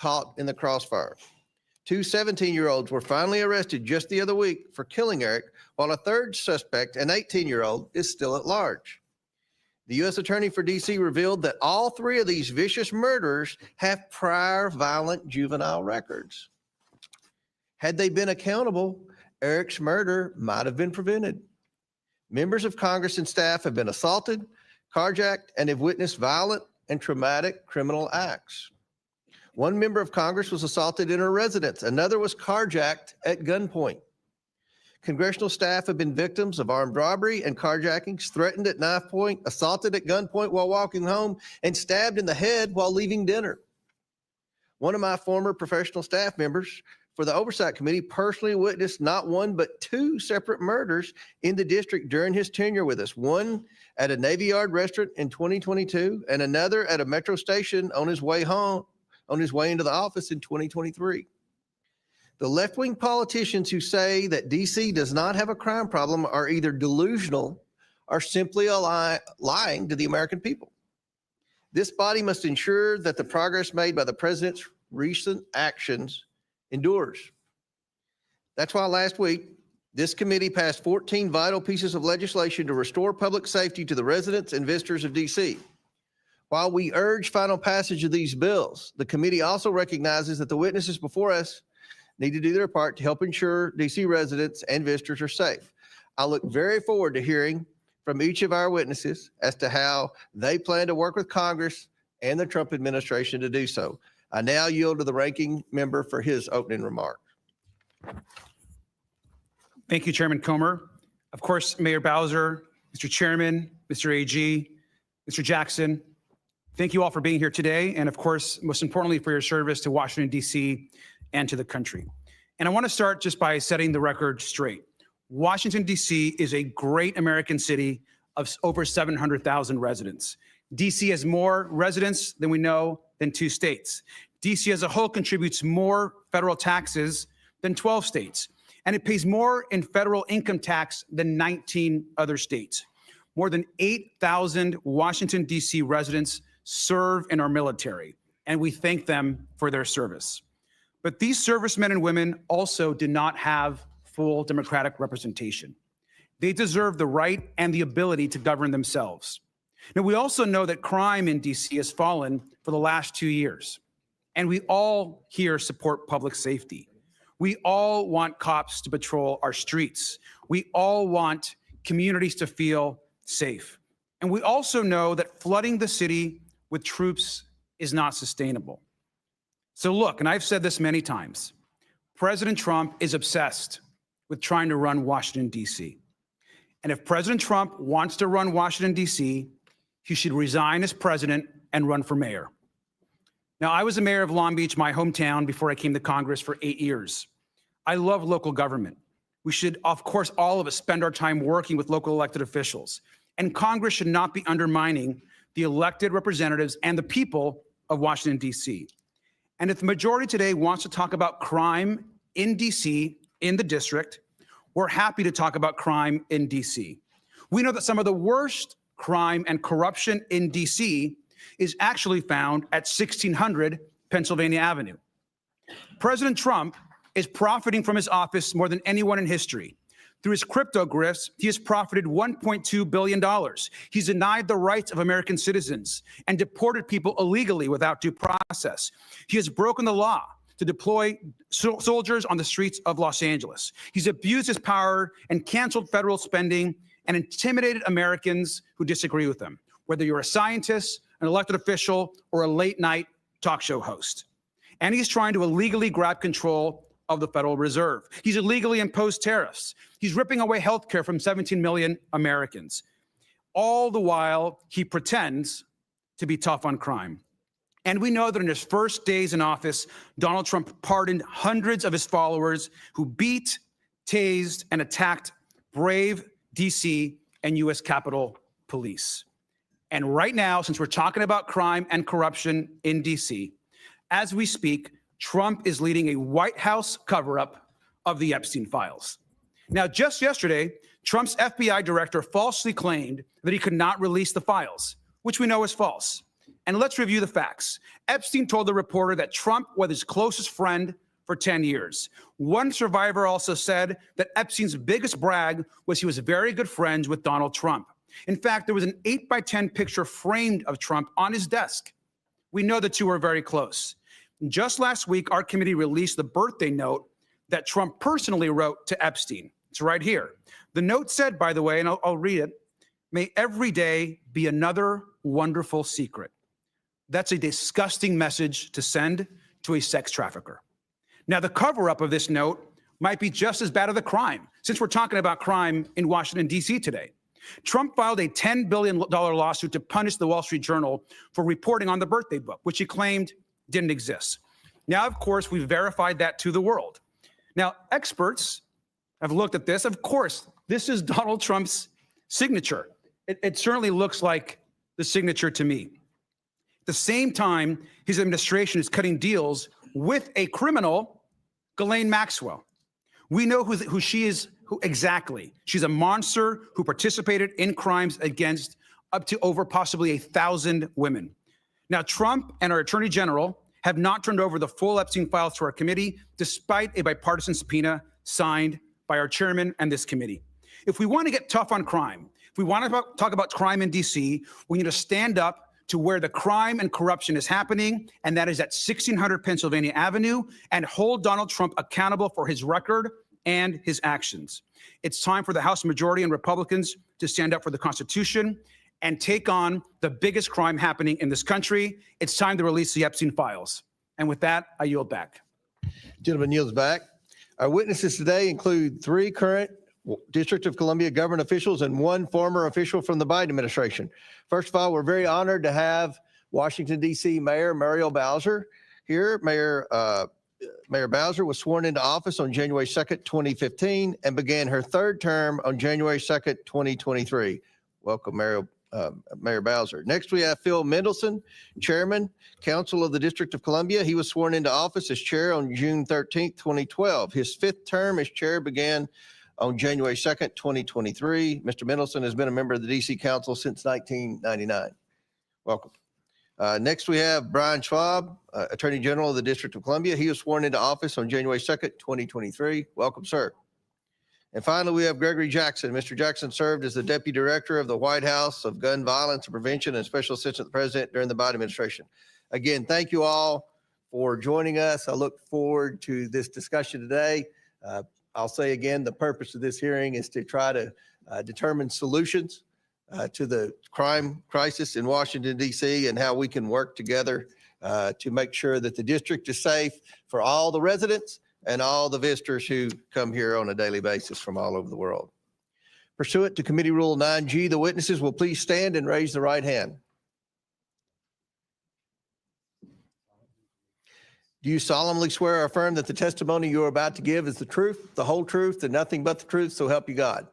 caught in the crossfire. Two 17-year-olds were finally arrested just the other week for killing Eric, while a third suspect, an 18-year-old, is still at large. The U.S. Attorney for D.C. revealed that all three of these vicious murderers have prior violent juvenile records. Had they been accountable, Eric's murder might have been prevented. Members of Congress and staff have been assaulted, carjacked, and have witnessed violent and traumatic criminal acts. One member of Congress was assaulted in her residence. Another was carjacked at gunpoint. Congressional staff have been victims of armed robbery and carjackings, threatened at knife point, assaulted at gunpoint while walking home, and stabbed in the head while leaving dinner. One of my former professional staff members for the Oversight Committee personally witnessed not one but two separate murders in the district during his tenure with us. One at a Navy Yard restaurant in 2022 and another at a metro station on his way into the office in 2023. The left-wing politicians who say that D.C. does not have a crime problem are either delusional or simply lying to the American people. This body must ensure that the progress made by the president's recent actions endures. That's why last week, this committee passed 14 vital pieces of legislation to restore public safety to the residents and visitors of D.C. While we urge final passage of these bills, the committee also recognizes that the witnesses before us need to do their part to help ensure D.C. residents and visitors are safe. I look very forward to hearing from each of our witnesses as to how they plan to work with Congress and the Trump administration to do so. I now yield to the ranking member for his opening remark. Thank you, Chairman Comer. Of course, Mayor Bowser, Mr. Chairman, Mr. AG, Mr. Jackson, thank you all for being here today. And of course, most importantly, for your service to Washington, D.C. and to the country. And I want to start just by setting the record straight. Washington, D.C. is a great American city of over 700,000 residents. D.C. has more residents than we know than 2 states. D.C. as a whole contributes more federal taxes than 12 states. And it pays more in federal income tax than 19 other states. More than 8,000 Washington, D.C. residents serve in our military, and we thank them for their service. But these servicemen and women also do not have full democratic representation. They deserve the right and the ability to govern themselves. Now, we also know that crime in D.C. has fallen for the last 2 years, and we all here support public safety. We all want cops to patrol our streets. We all want communities to feel safe. And we also know that flooding the city with troops is not sustainable. So look, and I've said this many times, President Trump is obsessed with trying to run Washington, D.C. And if President Trump wants to run Washington, D.C., he should resign as president and run for mayor. Now, I was the mayor of Long Beach, my hometown, before I came to Congress for 8 years. I love local government. We should, of course, all of us spend our time working with local elected officials. And Congress should not be undermining the elected representatives and the people of Washington, D.C. And if the majority today wants to talk about crime in D.C., in the district, we're happy to talk about crime in D.C. We know that some of the worst crime and corruption in D.C. is actually found at 1600 Pennsylvania Avenue. President Trump is profiting from his office more than anyone in history. Through his crypto grifts, he has profited $1.2 billion. He's denied the rights of American citizens and deported people illegally without due process. He has broken the law to deploy soldiers on the streets of Los Angeles. He's abused his power and canceled federal spending and intimidated Americans who disagree with him, whether you're a scientist, an elected official, or a late-night talk show host. And he's trying to illegally grab control of the Federal Reserve. He's illegally imposed tariffs. He's ripping away health care from 17 million Americans. All the while, he pretends to be tough on crime. And we know that in his first days in office, Donald Trump pardoned hundreds of his followers who beat, tased, and attacked brave D.C. and U.S. Capitol Police. And right now, since we're talking about crime and corruption in D.C., as we speak, Trump is leading a White House cover-up of the Epstein files. Now, just yesterday, Trump's FBI director falsely claimed that he could not release the files, which we know is false. And let's review the facts. Epstein told the reporter that Trump was his closest friend for 10 years. One survivor also said that Epstein's biggest brag was he was very good friends with Donald Trump. In fact, there was an 8x10 picture framed of Trump on his desk. We know the two were very close. Just last week, our committee released the birthday note that Trump personally wrote to Epstein. It's right here. The note said, by the way, and I'll read it, "May every day be another wonderful secret." That's a disgusting message to send to a sex trafficker. Now, the cover-up of this note might be just as bad as the crime, since we're talking about crime in Washington, D.C. today. Trump filed a $10 billion lawsuit to punish the Wall Street Journal for reporting on the birthday book, which he claimed didn't exist. Now, of course, we've verified that to the world. Now, experts have looked at this. Of course, this is Donald Trump's signature. It certainly looks like the signature to me. At the same time, his administration is cutting deals with a criminal, Ghislaine Maxwell. We know who she is exactly. She's a monster who participated in crimes against up to over possibly 1,000 women. Now, Trump and our Attorney General have not turned over the full Epstein files to our committee, despite a bipartisan subpoena signed by our chairman and this committee. If we want to get tough on crime, if we want to talk about crime in D.C., we need to stand up to where the crime and corruption is happening, and that is at 1600 Pennsylvania Avenue, and hold Donald Trump accountable for his record and his actions. It's time for the House majority and Republicans to stand up for the Constitution and take on the biggest crime happening in this country. It's time to release the Epstein files. And with that, I yield back. Gentleman yields back. Our witnesses today include 3 current District of Columbia government officials and 1 former official from the Biden administration. First of all, we're very honored to have Washington, D.C. Mayor Muriel Bowser here. Mayor Bowser was sworn into office on January 2nd, 2015, and began her 3rd term on January 2nd, 2023. Welcome, Mayor Bowser. Next, we have Phil Mendelson, Chairman, Council of the District of Columbia. He was sworn into office as chair on June 13th, 2012. His 5th term as chair began on January 2nd, 2023. Mr. Mendelson has been a member of the D.C. Council since 1999. Welcome. Next, we have Brian Schwalb, Attorney General of the District of Columbia. He was sworn into office on January 2nd, 2023. Welcome, sir. And finally, we have Gregory Jackson. Mr. Jackson served as the Deputy Director of the White House of Gun Violence and Prevention and Special Assistant to the President during the Biden administration. Again, thank you all for joining us. I look forward to this discussion today. I'll say again, the purpose of this hearing is to try to determine solutions to the crime crisis in Washington, D.C., and how we can work together to make sure that the district is safe for all the residents and all the visitors who come here on a daily basis from all over the world. Pursuant to Committee Rule 9G, the witnesses will please stand and raise the right hand. Do you solemnly swear or affirm that the testimony you are about to give is the truth, the whole truth, and nothing but the truth, so help you God?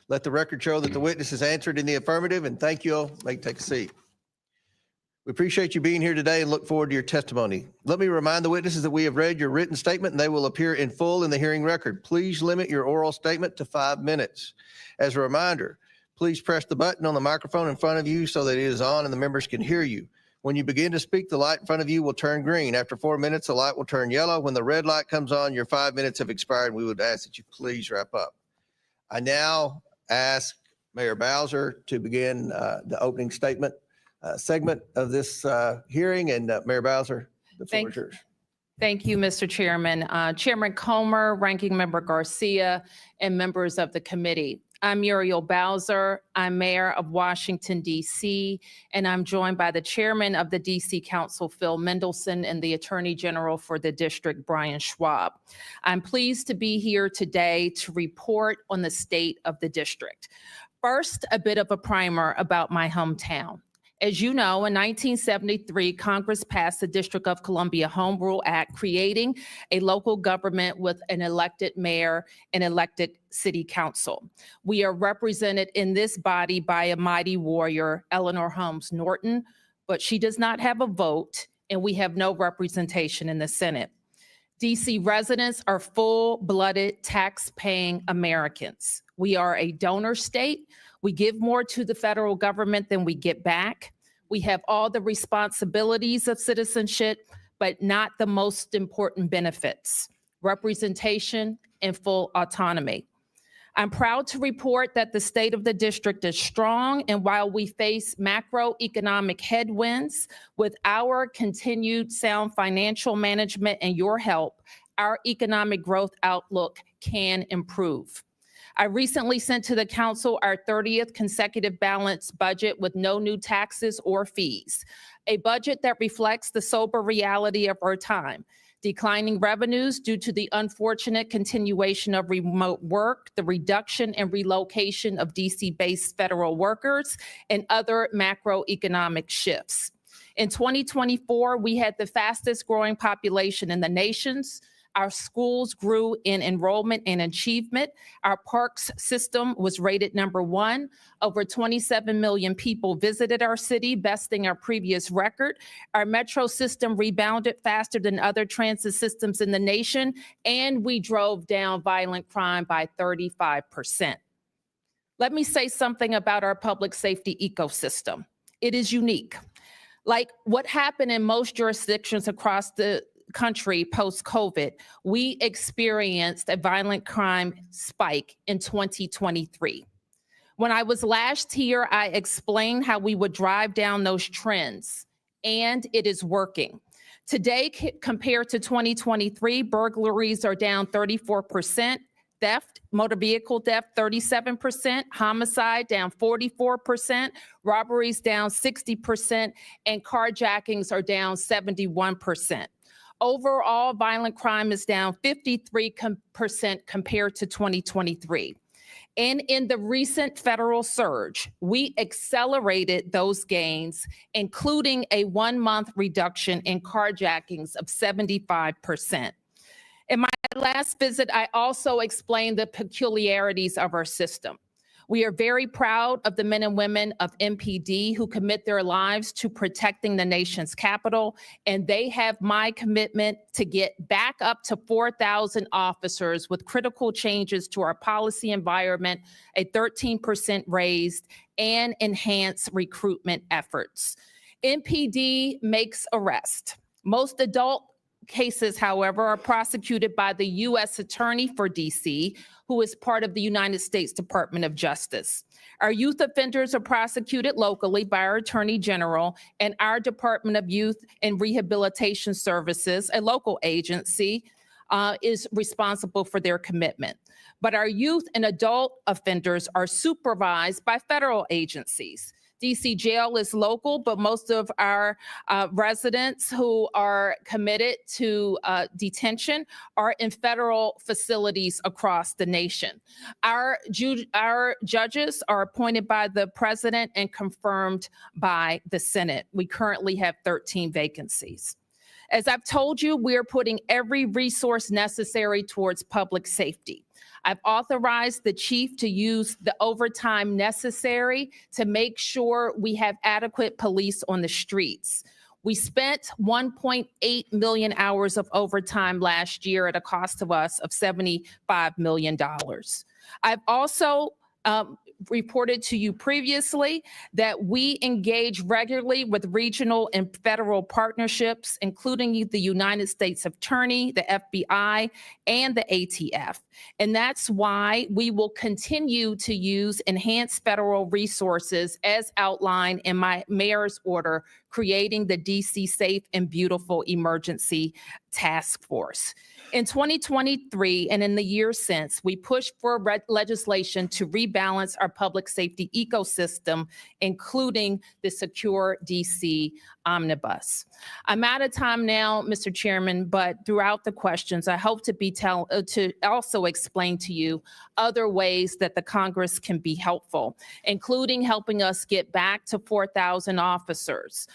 Let the record show that the witness has answered in the affirmative, and thank you all. May take a seat. We appreciate you being here today and look forward to your testimony. Let me remind the witnesses that we have read your written statement and they will appear in full in the hearing record. Please limit your oral statement to 5 minutes. As a reminder, please press the button on the microphone in front of you so that it is on and the members can hear you. When you begin to speak, the light in front of you will turn green. After 4 minutes, the light will turn yellow. When the red light comes on, your 5 minutes have expired, and we would ask that you please wrap up. I now ask Mayor Bowser to begin the opening statement segment of this hearing. And Mayor Bowser, the floor is yours. Thank you, Mr. Chairman. Chairman Comer, Ranking Member Garcia, and members of the committee. I'm Muriel Bowser. I'm Mayor of Washington, D.C., and I'm joined by the Chairman of the D.C. Council, Phil Mendelson, and the Attorney General for the district, Brian Schwalb. I'm pleased to be here today to report on the state of the district. First, a bit of a primer about my hometown. As you know, in 1973, Congress passed the District of Columbia Home Rule Act, creating a local government with an elected mayor and elected city council. We are represented in this body by a mighty warrior, Eleanor Holmes Norton, but she does not have a vote, and we have no representation in the Senate. DC residents are full-blooded, tax-paying Americans. We are a donor state. We give more to the federal government than we get back. We have all the responsibilities of citizenship, but not the most important benefits: representation and full autonomy. I'm proud to report that the state of the district is strong, and while we face macroeconomic headwinds, with our continued sound financial management and your help, our economic growth outlook can improve. I recently sent to the council our 30th consecutive balanced budget with no new taxes or fees, a budget that reflects the sober reality of our time: declining revenues due to the unfortunate continuation of remote work, the reduction and relocation of DC-based federal workers, and other macroeconomic shifts. In 2024, we had the fastest growing population in the nations. Our schools grew in enrollment and achievement. Our parks system was rated #1. Over 27 million people visited our city, besting our previous record. Our metro system rebounded faster than other transit systems in the nation, and we drove down violent crime by 35%. Let me say something about our public safety ecosystem. It is unique. Like what happened in most jurisdictions across the country post-COVID, we experienced a violent crime spike in 2023. When I was last here, I explained how we would drive down those trends, and it is working. Today, compared to 2023, burglaries are down 34%, theft, motor vehicle theft, 37%, homicide down 44%, robberies down 60%, and carjackings are down 71%. Overall, violent crime is down 53% compared to 2023. And in the recent federal surge, we accelerated those gains, including a 1-month reduction in carjackings of 75%. In my last visit, I also explained the peculiarities of our system. We are very proud of the men and women of MPD who commit their lives to protecting the nation's capital, and they have my commitment to get back up to 4,000 officers with critical changes to our policy environment, a 13% raise, and enhanced recruitment efforts. MPD makes arrest. Most adult cases, however, are prosecuted by the U.S. Attorney for D.C., who is part of the United States Department of Justice. Our youth offenders are prosecuted locally by our Attorney General, and our Department of Youth and Rehabilitation Services, a local agency, is responsible for their commitment. But our youth and adult offenders are supervised by federal agencies. DC Jail is local, but most of our residents who are committed to detention are in federal facilities across the nation. Our judges are appointed by the president and confirmed by the Senate. We currently have 13 vacancies. As I've told you, we're putting every resource necessary towards public safety. I've authorized the chief to use the overtime necessary to make sure we have adequate police on the streets. We spent 1.8 million hours of overtime last year at a cost to us of $75 million. I've also reported to you previously that we engage regularly with regional and federal partnerships, including the United States Attorney, the FBI, and the ATF. And that's why we will continue to use enhanced federal resources as outlined in my mayor's order, creating the DC Safe and Beautiful Emergency Task Force. In 2023 and in the years since, we pushed for legislation to rebalance our public safety ecosystem, including the Secure DC Omnibus. I'm out of time now, Mr. Chairman, but throughout the questions, I hope to also explain to you other ways that the Congress can be helpful, including helping us get back to 4,000 officers,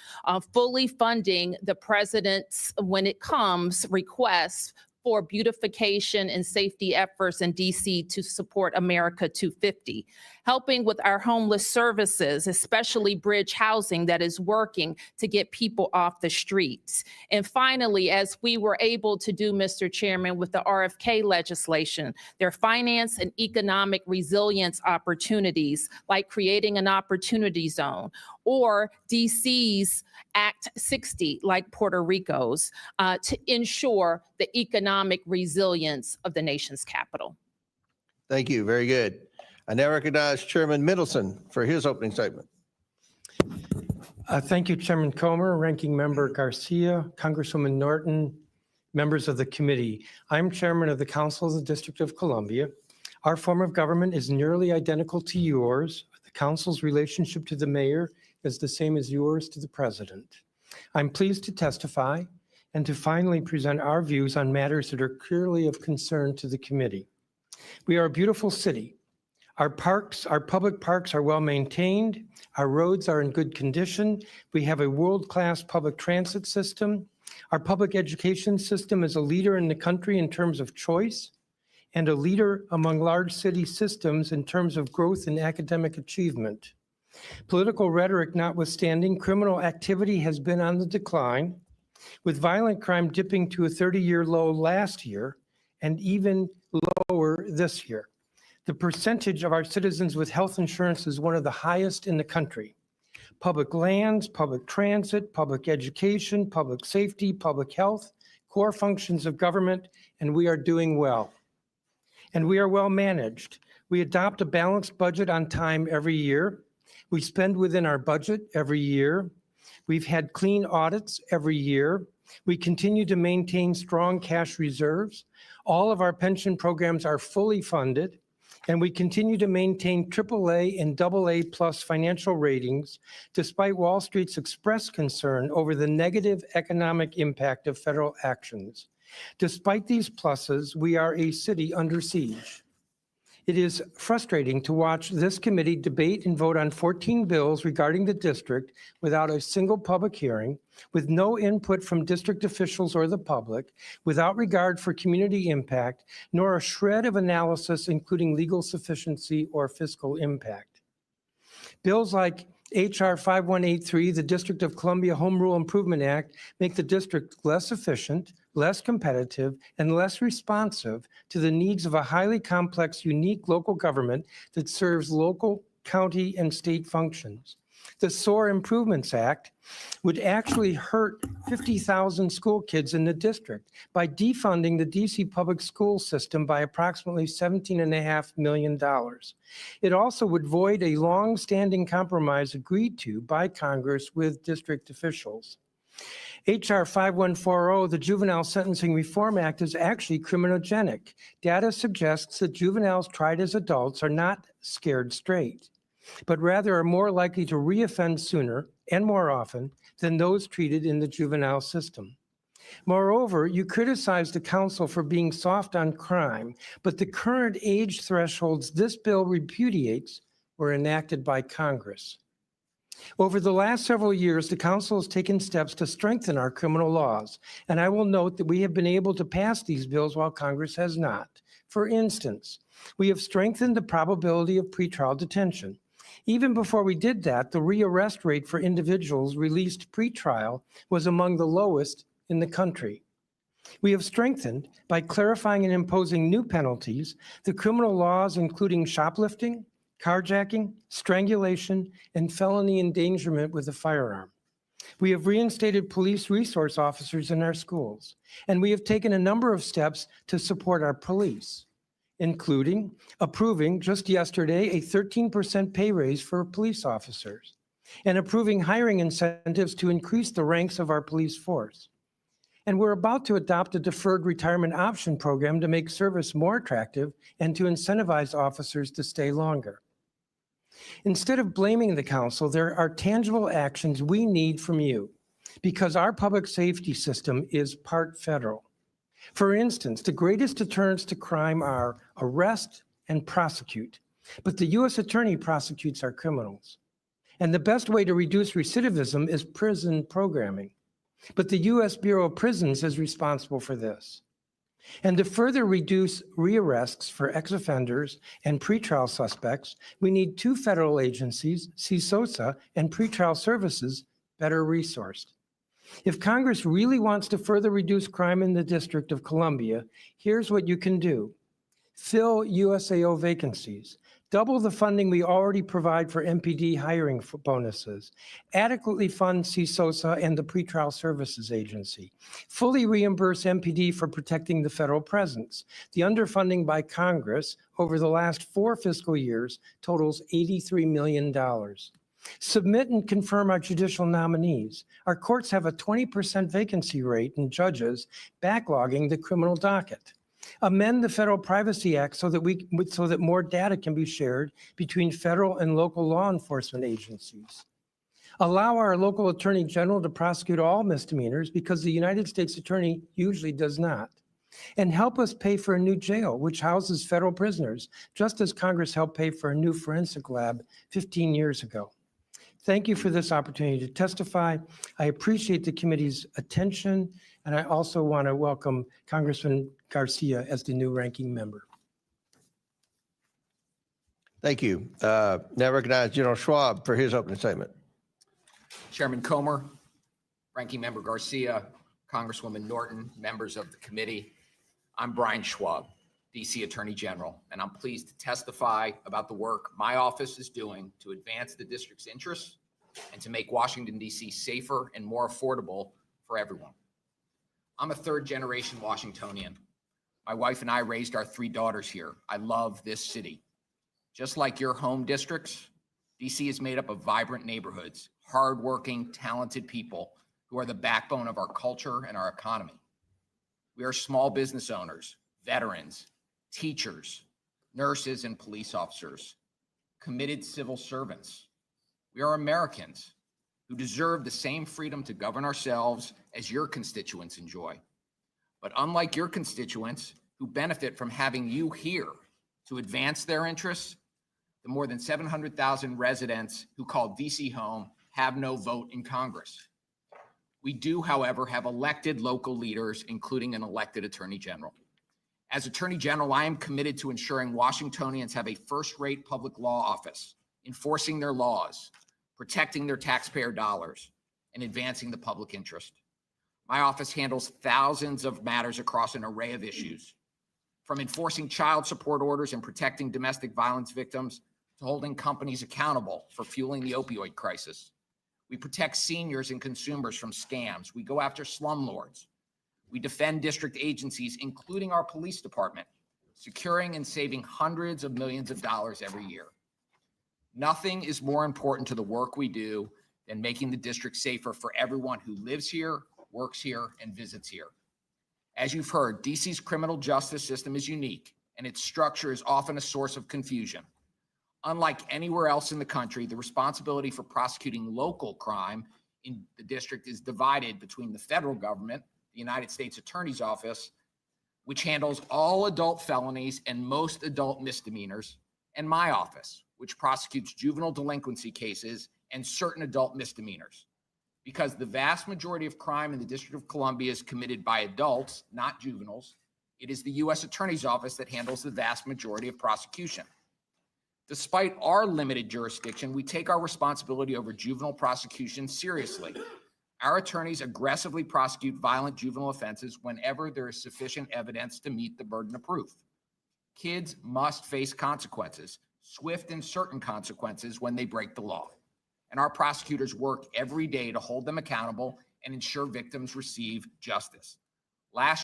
fully funding the president's, when it comes, requests for beautification and safety efforts in DC to support America 250, helping with our homeless services, especially bridge housing that is working to get people off the streets. And finally, as we were able to do, Mr. Chairman, with the RFK legislation, their finance and economic resilience opportunities, like creating an opportunity zone or DC's Act 60, like Puerto Rico's, to ensure the economic resilience of the nation's capital. Thank you. Very good. I now recognize Chairman Mendelson for his opening statement. Thank you, Chairman Comer, Ranking Member Garcia, Congresswoman Norton, members of the committee. I'm Chairman of the Council of the District of Columbia. Our form of government is nearly identical to yours. The council's relationship to the mayor is the same as yours to the president. I'm pleased to testify and to finally present our views on matters that are clearly of concern to the committee. We are a beautiful city. Our parks, our public parks are well maintained. Our roads are in good condition. We have a world-class public transit system. Our public education system is a leader in the country in terms of choice and a leader among large city systems in terms of growth and academic achievement. Political rhetoric notwithstanding, criminal activity has been on the decline, with violent crime dipping to a 30-year low last year and even lower this year. The percentage of our citizens with health insurance is one of the highest in the country. Public lands, public transit, public education, public safety, public health, core functions of government, and we are doing well. And we are well managed. We adopt a balanced budget on time every year. We spend within our budget every year. We've had clean audits every year. We continue to maintain strong cash reserves. All of our pension programs are fully funded. And we continue to maintain AAA and AA plus financial ratings, despite Wall Street's expressed concern over the negative economic impact of federal actions. Despite these pluses, we are a city under siege. It is frustrating to watch this committee debate and vote on 14 bills regarding the district without a single public hearing, with no input from district officials or the public, without regard for community impact, nor a shred of analysis including legal sufficiency or fiscal impact. Bills like H.R. 5183, the District of Columbia Home Rule Improvement Act, make the district less efficient, less competitive, and less responsive to the needs of a highly complex, unique local government that serves local, county, and state functions. The SOAR Improvements Act would actually hurt 50,000 school kids in the district by defunding the DC public school system by approximately $17.5 million. It also would void a long-standing compromise agreed to by Congress with district officials. H.R. 5140, the Juvenile Sentencing Reform Act, is actually criminogenic. Data suggests that juveniles tried as adults are not scared straight, but rather are more likely to reoffend sooner and more often than those treated in the juvenile system. Moreover, you criticize the council for being soft on crime, but the current age thresholds this bill repudiates were enacted by Congress. Over the last several years, the council has taken steps to strengthen our criminal laws, and I will note that we have been able to pass these bills while Congress has not. For instance, we have strengthened the probability of pretrial detention. Even before we did that, the rearrest rate for individuals released pretrial was among the lowest in the country. We have strengthened, by clarifying and imposing new penalties, the criminal laws including shoplifting, carjacking, strangulation, and felony endangerment with a firearm. We have reinstated police resource officers in our schools, and we have taken a number of steps to support our police, including approving just yesterday a 13% pay raise for police officers and approving hiring incentives to increase the ranks of our police force. And we're about to adopt a deferred retirement option program to make service more attractive and to incentivize officers to stay longer. Instead of blaming the council, there are tangible actions we need from you because our public safety system is part federal. For instance, the greatest deterrents to crime are arrest and prosecute, but the U.S. Attorney prosecutes our criminals. And the best way to reduce recidivism is prison programming, but the U.S. Bureau of Prisons is responsible for this. And to further reduce rearrests for ex-offenders and pretrial suspects, we need two federal agencies, CSOSA and Pretrial Services, better resourced. If Congress really wants to further reduce crime in the District of Columbia, here's what you can do. Fill USAO vacancies. Double the funding we already provide for MPD hiring bonuses. Adequately fund CSOSA and the Pretrial Services Agency. Fully reimburse MPD for protecting the federal presence. The underfunding by Congress over the last 4 fiscal years totals $83 million. Submit and confirm our judicial nominees. Our courts have a 20% vacancy rate in judges, backlogging the criminal docket. Amend the Federal Privacy Act so that more data can be shared between federal and local law enforcement agencies. Allow our local attorney general to prosecute all misdemeanors because the United States attorney usually does not. And help us pay for a new jail, which houses federal prisoners, just as Congress helped pay for a new forensic lab 15 years ago. Thank you for this opportunity to testify. I appreciate the committee's attention, and I also want to welcome Congressman Garcia as the new ranking member. Thank you. Now recognize General Schwalb for his opening statement. Chairman Comer, Ranking Member Garcia, Congresswoman Norton, members of the committee. I'm Brian Schwalb, DC Attorney General, and I'm pleased to testify about the work my office is doing to advance the district's interests and to make Washington, D.C. safer and more affordable for everyone. I'm a third-generation Washingtonian. My wife and I raised our 3 daughters here. I love this city. Just like your home districts, D.C. is made up of vibrant neighborhoods, hardworking, talented people who are the backbone of our culture and our economy. We are small business owners, veterans, teachers, nurses, and police officers, committed civil servants. We are Americans who deserve the same freedom to govern ourselves as your constituents enjoy. But unlike your constituents who benefit from having you here to advance their interests, the more than 700,000 residents who call DC home have no vote in Congress. We do, however, have elected local leaders, including an elected Attorney General. As Attorney General, I am committed to ensuring Washingtonians have a first-rate public law office, enforcing their laws, protecting their taxpayer dollars, and advancing the public interest. My office handles thousands of matters across an array of issues, from enforcing child support orders and protecting domestic violence victims to holding companies accountable for fueling the opioid crisis. We protect seniors and consumers from scams. We go after slumlords. We defend district agencies, including our police department, securing and saving hundreds of millions of dollars every year. Nothing is more important to the work we do than making the district safer for everyone who lives here, works here, and visits here. As you've heard, DC's criminal justice system is unique, and its structure is often a source of confusion. Unlike anywhere else in the country, the responsibility for prosecuting local crime in the district is divided between the federal government, the United States Attorney's Office, which handles all adult felonies and most adult misdemeanors, and my office, which prosecutes juvenile delinquency cases and certain adult misdemeanors. Because the vast majority of crime in the District of Columbia is committed by adults, not juveniles, it is the U.S. Attorney's Office that handles the vast majority of prosecution. Despite our limited jurisdiction, we take our responsibility over juvenile prosecution seriously. Our attorneys aggressively prosecute violent juvenile offenses whenever there is sufficient evidence to meet the burden of proof. Kids must face consequences, swift and certain consequences when they break the law. And our prosecutors work every day to hold them accountable and ensure victims receive justice. Last